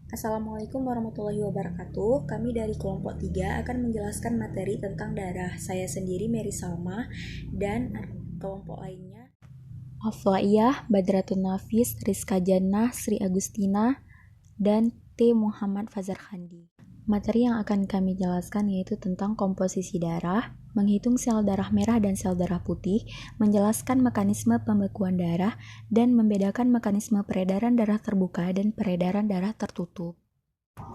Assalamualaikum warahmatullahi wabarakatuh. Kami dari kelompok 3 akan menjelaskan materi tentang darah. Saya sendiri Mary Salma dan kelompok lainnya Afwaiyah, Badratun Nafis, Rizka Jannah, Sri Agustina, dan T. Muhammad Fazar Khandi. Materi yang akan kami jelaskan yaitu tentang komposisi darah, menghitung sel darah merah dan sel darah putih, menjelaskan mekanisme pembekuan darah, dan membedakan mekanisme peredaran darah terbuka dan peredaran darah tertutup.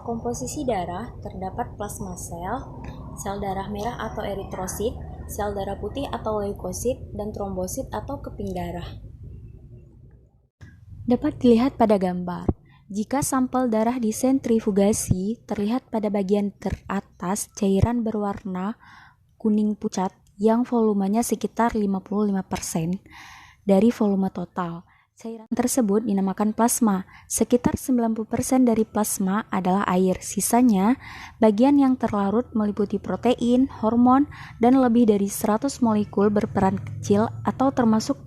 Komposisi darah terdapat plasma sel darah merah atau eritrosit, sel darah putih atau leukosit, dan trombosit atau keping darah. Dapat dilihat pada gambar. Jika sampel darah disentrifugasi, terlihat pada bagian teratas cairan berwarna kuning pucat yang volumenya sekitar 55% dari volume total. Cairan tersebut dinamakan plasma. Sekitar 90% dari plasma adalah air. Sisanya, bagian yang terlarut meliputi protein, hormon, dan lebih dari 100 molekul berperan kecil atau termasuk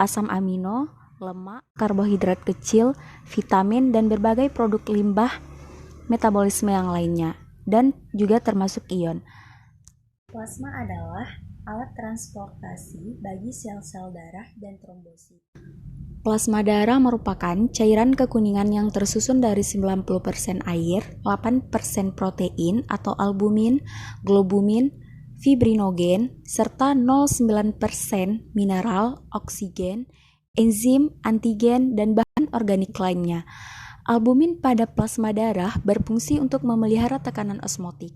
asam amino, lemak, karbohidrat kecil, vitamin, dan berbagai produk limbah metabolisme yang lainnya, dan juga termasuk ion. Plasma adalah alat transportasi bagi sel-sel darah dan trombosit. Plasma darah merupakan cairan kekuningan yang tersusun dari 90% air, 8% protein atau albumin, globumin, fibrinogen, serta 0,9% mineral, oksigen, enzim, antigen, dan bahan organik lainnya. Albumin pada plasma darah berfungsi untuk memelihara tekanan osmotik.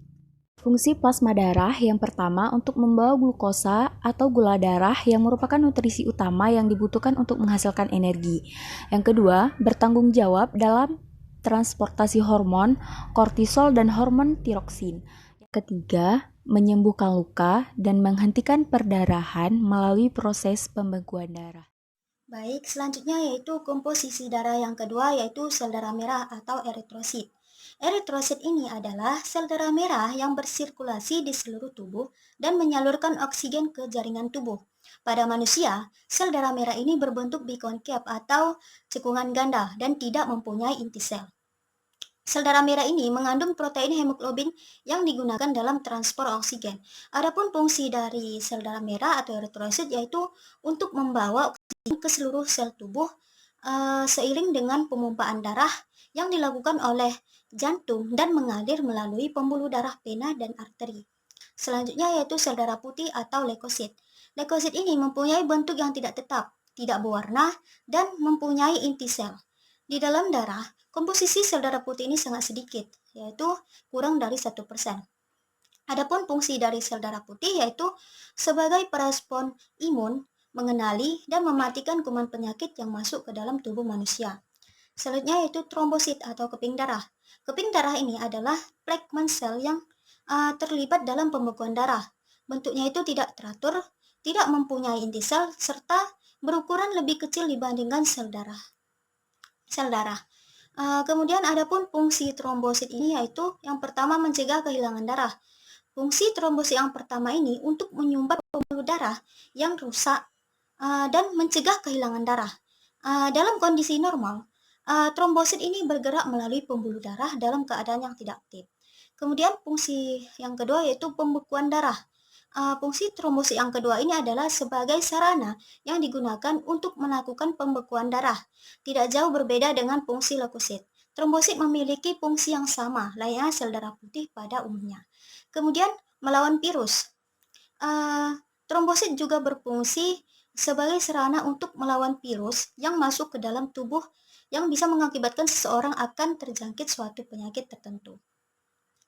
Fungsi plasma darah yang pertama untuk membawa glukosa atau gula darah yang merupakan nutrisi utama yang dibutuhkan untuk menghasilkan energi. Yang kedua, bertanggung jawab dalam transportasi hormon kortisol dan hormon tiroksin. Yang ketiga, menyembuhkan luka dan menghentikan perdarahan melalui proses pembekuan darah. Baik, selanjutnya yaitu komposisi darah yang kedua yaitu sel darah merah atau eritrosit. Eritrosit ini adalah sel darah merah yang bersirkulasi di seluruh tubuh dan menyalurkan oksigen ke jaringan tubuh. Pada manusia, sel darah merah ini berbentuk bikonkave atau cekungan ganda dan tidak mempunyai inti sel. Sel darah merah ini mengandung protein hemoglobin yang digunakan dalam transport oksigen. Adapun fungsi dari sel darah merah atau eritrosit yaitu untuk membawa oksigen ke seluruh sel tubuh seiring dengan pemumpaan darah yang dilakukan oleh jantung dan mengalir melalui pembuluh darah vena dan arteri. Selanjutnya yaitu sel darah putih atau leukosit. Leukosit ini mempunyai bentuk yang tidak tetap, tidak berwarna, dan mempunyai inti sel. Di dalam darah, komposisi sel darah putih ini sangat sedikit, yaitu kurang dari 1%. Adapun fungsi dari sel darah putih yaitu sebagai perespon imun, mengenali dan mematikan kuman penyakit yang masuk ke dalam tubuh manusia. Selanjutnya yaitu trombosit atau keping darah. Keping darah ini adalah fragmen sel yang terlibat dalam pembekuan darah. Bentuknya itu tidak teratur, tidak mempunyai inti sel, serta berukuran lebih kecil dibandingkan sel darah. Kemudian adapun fungsi trombosit ini yaitu yang pertama mencegah kehilangan darah. Fungsi trombosit yang pertama ini untuk menyumbat pembuluh darah yang rusak dan mencegah kehilangan darah. Dalam kondisi normal, trombosit ini bergerak melalui pembuluh darah dalam keadaan yang tidak aktif. Kemudian fungsi yang kedua yaitu pembekuan darah. Fungsi trombosit yang kedua ini adalah sebagai sarana yang digunakan untuk melakukan pembekuan darah. Tidak jauh berbeda dengan fungsi leukosit. Trombosit memiliki fungsi yang sama, layaknya sel darah putih pada umumnya. Kemudian melawan virus. Trombosit juga berfungsi sebagai sarana untuk melawan virus yang masuk ke dalam tubuh yang bisa mengakibatkan seseorang akan terjangkit suatu penyakit tertentu.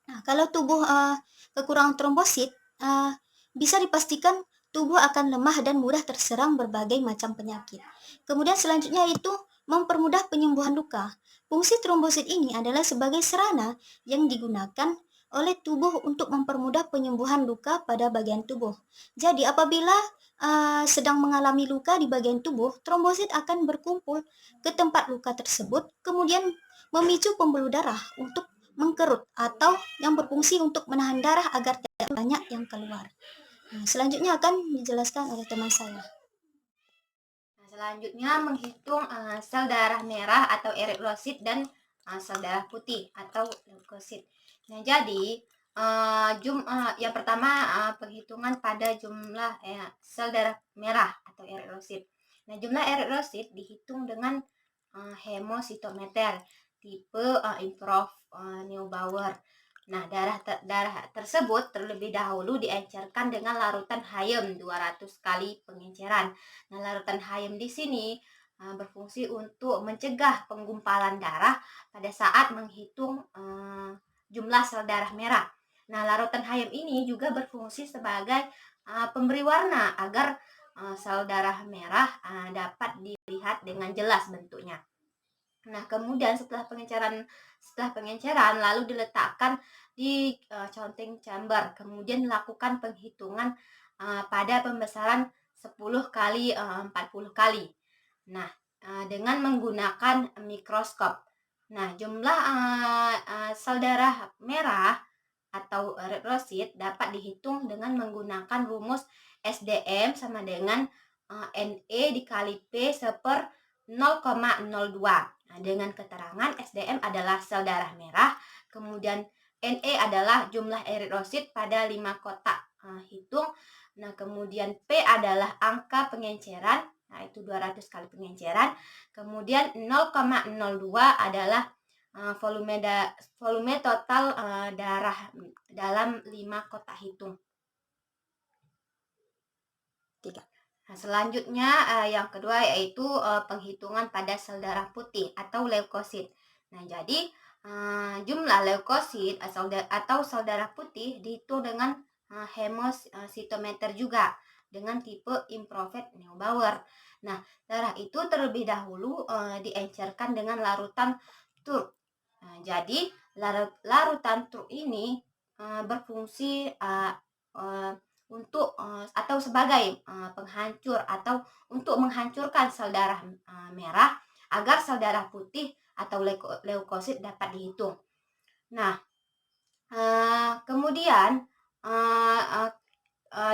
Nah, kalau tubuh kekurangan trombosit, bisa dipastikan tubuh akan lemah dan mudah terserang berbagai macam penyakit. Kemudian selanjutnya itu mempermudah penyembuhan luka. Fungsi trombosit ini adalah sebagai sarana yang digunakan oleh tubuh untuk mempermudah penyembuhan luka pada bagian tubuh. Jadi apabila sedang mengalami luka di bagian tubuh, trombosit akan berkumpul ke tempat luka tersebut, kemudian memicu pembuluh darah untuk mengkerut atau yang berfungsi untuk menahan darah agar tidak banyak yang keluar. Nah, selanjutnya akan dijelaskan oleh teman saya. Selanjutnya menghitung sel darah merah atau eritrosit dan sel darah putih atau leukosit. Nah, jadi yang pertama penghitungan pada jumlah sel darah merah atau eritrosit. Nah, jumlah eritrosit dihitung dengan hemositometer tipe Improve Neubauer. Nah, darah tersebut terlebih dahulu diencerkan dengan larutan Hayem 200 kali pengenceran. Nah, larutan Hayem di sini berfungsi untuk mencegah penggumpalan darah pada saat menghitung jumlah sel darah merah. Nah, larutan Hayem ini juga berfungsi sebagai pemberi warna agar sel darah merah dapat dilihat dengan jelas bentuknya. Nah, kemudian setelah pengenceran lalu diletakkan di counting chamber, kemudian dilakukan penghitungan pada pembesaran 10 kali 40 kali. Nah, dengan menggunakan mikroskop. Nah, jumlah sel darah merah atau eritrosit dapat dihitung dengan menggunakan rumus SDM sama dengan NE dikali P per 0,02. Nah, dengan keterangan SDM adalah sel darah merah, kemudian NE adalah jumlah eritrosit pada 5 kotak hitung. Nah, kemudian P adalah angka pengenceran, nah itu 200 kali pengenceran. Kemudian 0,02 adalah volume total darah dalam 5 kotak hitung. 3. Nah, selanjutnya yang kedua yaitu penghitungan pada sel darah putih atau leukosit. Nah, jadi jumlah leukosit atau sel darah putih dihitung dengan hemositometer juga dengan tipe Improved Neubauer. Nah, darah itu terlebih dahulu diencerkan dengan larutan TURP. Nah, jadi larutan TURP ini berfungsi untuk atau sebagai penghancur atau untuk menghancurkan sel darah merah agar sel darah putih atau leukosit dapat dihitung. Nah, kemudian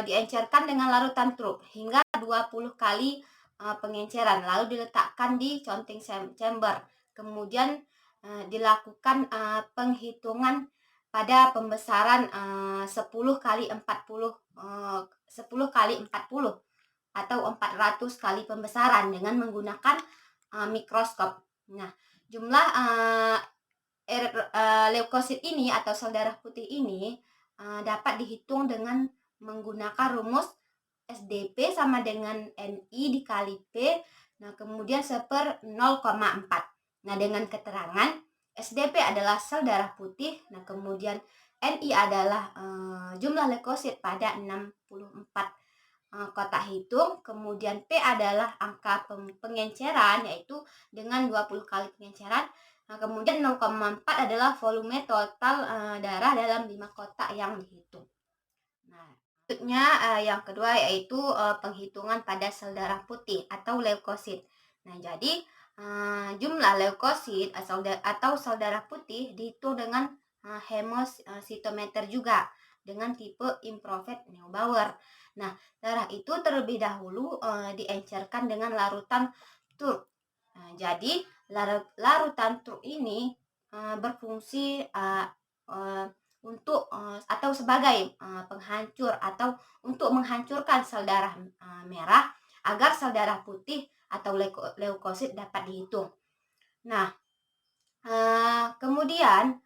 diencerkan dengan larutan TURP hingga 20 kali pengenceran lalu diletakkan di counting chamber. Kemudian dilakukan penghitungan pada pembesaran 10 kali 40 atau 400 kali pembesaran dengan menggunakan mikroskop. Nah, jumlah leukosit ini atau sel darah putih ini dapat dihitung dengan menggunakan rumus SDP sama dengan NI dikali P, nah kemudian per 0,4. Nah, dengan keterangan SDP adalah sel darah putih, nah kemudian NI adalah jumlah leukosit pada 64 kotak hitung, kemudian P adalah angka pengenceran yaitu dengan 20 kali pengenceran. Nah, kemudian 0,4 adalah volume total darah dalam 5 kotak yang dihitung. Nah, selanjutnya yang kedua yaitu penghitungan pada sel darah putih atau leukosit. Nah, jadi jumlah leukosit atau sel darah putih dihitung dengan hemositometer juga dengan tipe Improved Neubauer. Nah, darah itu terlebih dahulu diencerkan dengan larutan TURP. Nah, jadi larutan TURP ini berfungsi untuk atau sebagai penghancur atau untuk menghancurkan sel darah merah agar sel darah putih atau leukosit dapat dihitung. Nah, kemudian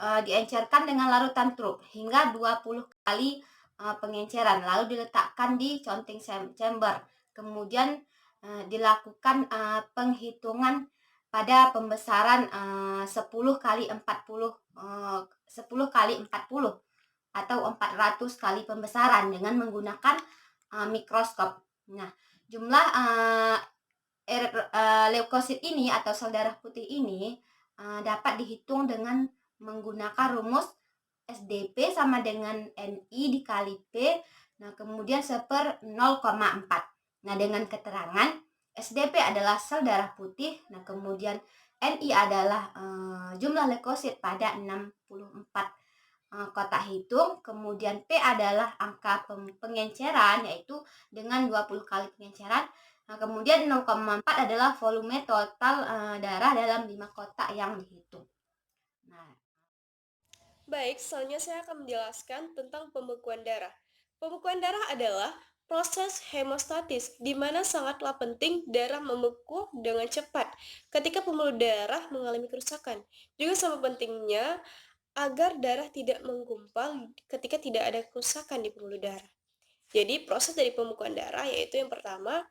diencerkan dengan larutan TURP hingga 20 kali pengenceran lalu diletakkan di counting chamber. Kemudian dilakukan penghitungan pada pembesaran 10 kali 40 atau 400 kali pembesaran dengan menggunakan mikroskop. Nah, jumlah leukosit ini atau sel darah putih ini dapat dihitung dengan menggunakan rumus SDP sama dengan NI dikali P, nah kemudian per 0,4. Nah, dengan keterangan SDP adalah sel darah putih, nah kemudian NI adalah jumlah leukosit pada 64 kotak hitung, kemudian P adalah angka pengenceran yaitu dengan 20 kali pengenceran. Nah, kemudian 0,4 adalah volume total darah dalam 5 kotak yang dihitung. Nah, Baik, selanjutnya saya akan menjelaskan tentang pembekuan darah. Pembekuan darah adalah proses hemostatis di mana sangatlah penting darah membeku dengan cepat ketika pembuluh darah mengalami kerusakan. Juga sama pentingnya agar darah tidak menggumpal ketika tidak ada kerusakan di pembuluh darah. Jadi proses dari pembekuan darah yaitu yang pertama,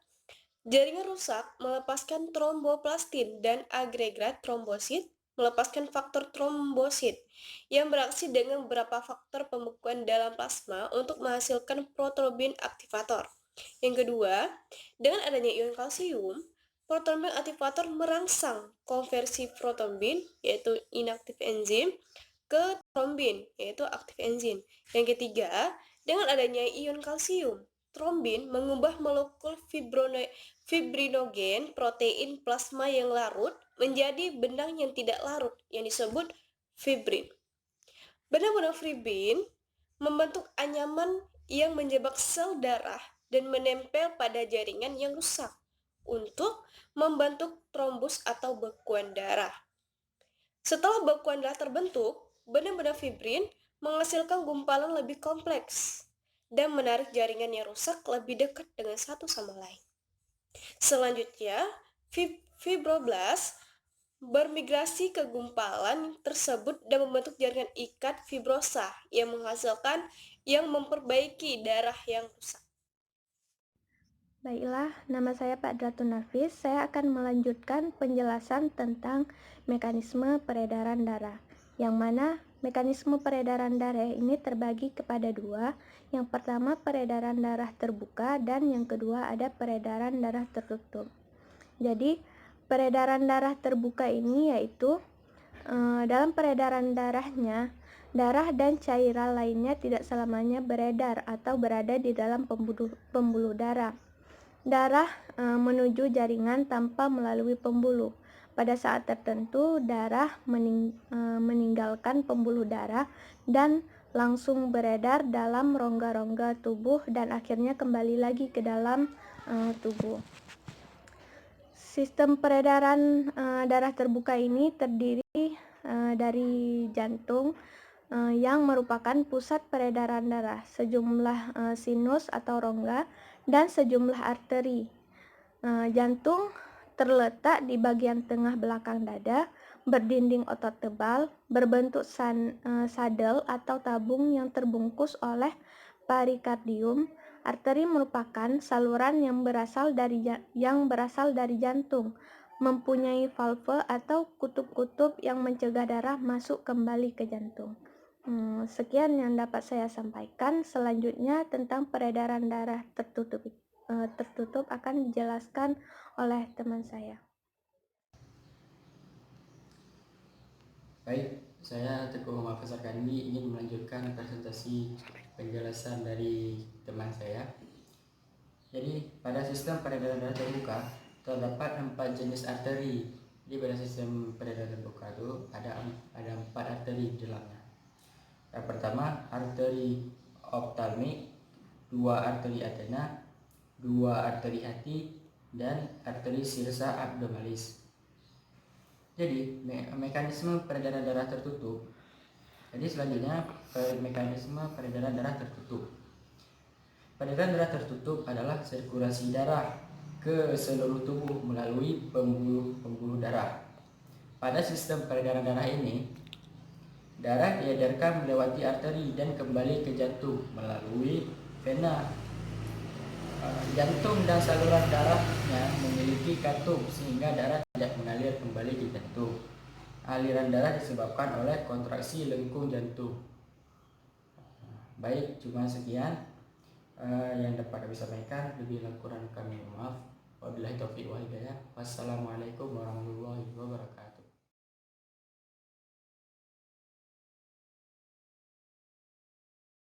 jaringan rusak melepaskan tromboplastin dan agregat trombosit melepaskan faktor trombosit yang beraksi dengan beberapa faktor pembekuan dalam plasma untuk menghasilkan protrombin aktivator. Yang kedua, dengan adanya ion kalsium, protrombin aktivator merangsang konversi protrombin yaitu inaktif enzim ke trombin yaitu aktif enzim. Yang ketiga, dengan adanya ion kalsium, trombin mengubah molekul fibrinogen protein plasma yang larut menjadi benang yang tidak larut yang disebut fibrin. Benang-benang fibrin membentuk anyaman yang menjebak sel darah dan menempel pada jaringan yang rusak untuk membentuk trombus atau bekuan darah. Setelah bekuan darah terbentuk, benang-benang fibrin menghasilkan gumpalan lebih kompleks dan menarik jaringan yang rusak lebih dekat dengan satu sama lain. Selanjutnya, fibroblast bermigrasi ke gumpalan tersebut dan membentuk jaringan ikat fibrosa yang memperbaiki darah yang rusak. Baiklah, nama saya Pak Dratun Nafis. Saya akan melanjutkan penjelasan tentang mekanisme peredaran darah, yang mana mekanisme peredaran darah ini terbagi kepada dua. Yang pertama peredaran darah terbuka dan yang kedua ada peredaran darah tertutup. Jadi peredaran darah terbuka ini yaitu dalam peredaran darahnya, darah dan cairan lainnya tidak selamanya beredar atau berada di dalam pembuluh darah. Darah menuju jaringan tanpa melalui pembuluh. Pada saat tertentu, darah meninggalkan pembuluh darah dan langsung beredar dalam rongga-rongga tubuh dan akhirnya kembali lagi ke dalam tubuh. Sistem peredaran darah terbuka ini terdiri dari jantung yang merupakan pusat peredaran darah, sejumlah sinus atau rongga, dan sejumlah arteri. Jantung terletak di bagian tengah belakang dada, berdinding otot tebal, berbentuk sadel atau tabung yang terbungkus oleh perikardium. Arteri merupakan saluran yang berasal dari jantung, mempunyai valve atau kutub-kutub yang mencegah darah masuk kembali ke jantung. Sekian yang dapat saya sampaikan. Selanjutnya tentang peredaran darah tertutup akan dijelaskan oleh teman saya. Baik, saya Teguh Muhammad Faisal Kandi ingin melanjutkan presentasi penjelasan dari teman saya. Jadi pada sistem peredaran darah terbuka terdapat 4 jenis arteri. Jadi pada sistem peredaran terbuka itu ada 4 arteri di dalamnya. Yang pertama arteri optalmik, 2 arteri atena, 2 arteri hati, dan arteri sirsa abdominalis. Jadi mekanisme peredaran darah tertutup. Jadi selanjutnya mekanisme peredaran darah tertutup. Peredaran darah tertutup adalah sirkulasi darah ke seluruh tubuh melalui pembuluh darah. Pada sistem peredaran darah ini, darah diedarkan melewati arteri dan kembali ke jantung melalui vena. Jantung dan saluran darahnya memiliki katup sehingga darah tidak mengalir kembali ke jantung. Aliran darah disebabkan oleh kontraksi lengkung jantung. Baik, cuma sekian yang dapat kami sampaikan. Lebih kurang kami maaf. Wabillahi taufiq wal hidayah. Wassalamualaikum warahmatullahi wabarakatuh.